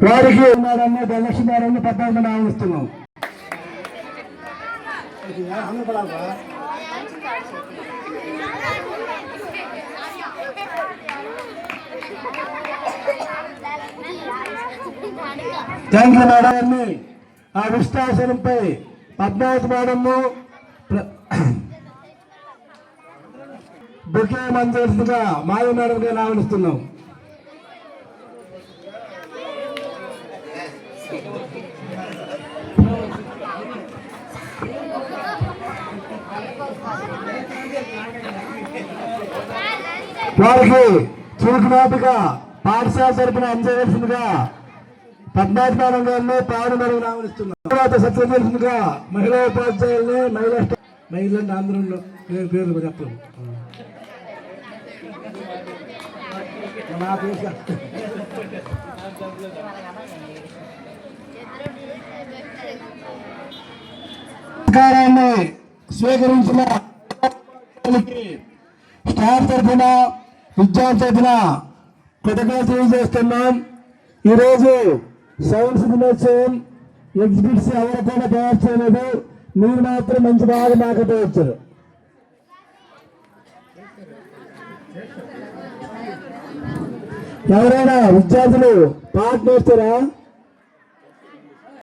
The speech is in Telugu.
వారికి ఉన్నారని ధనలక్ష్మారాన్ని పద్నాలుగు ఆహ్వానిస్తున్నాం. Thank you madam. ఆ విష్టాసనంపై పద్మావతి మేడము బుకే మంజూరుగా మాయ మేడం గారిని ఆహ్వానిస్తున్నాం. వారికి చురుకునాటిగా పాఠశాల తరపున అందజేయాల్సిందిగా పద్మావతి మేడం గారిని పావన మేడం ఆహ్వానిస్తున్నాం. తర్వాత సత్యదర్శినిగా మహిళా ఉపాధ్యాయుల్ని మహిళ ఆంధ్రంలో పేర్లు చెప్పండి. అధికారాన్ని స్వీకరించిన స్టాఫ్ తరఫున విద్యార్థి తరఫున కృతజ్ఞతలు తెలియజేస్తున్నాం. ఈరోజు సైన్స్ దినోత్సవం ఎగ్జిబిట్స్ ఎవరు కూడా తయారు చేయలేదు. మీరు మాత్రం మంచి బాగా మాట్లాడవచ్చు. ఎవరైనా విద్యార్థులు పాట నేర్చుతారా?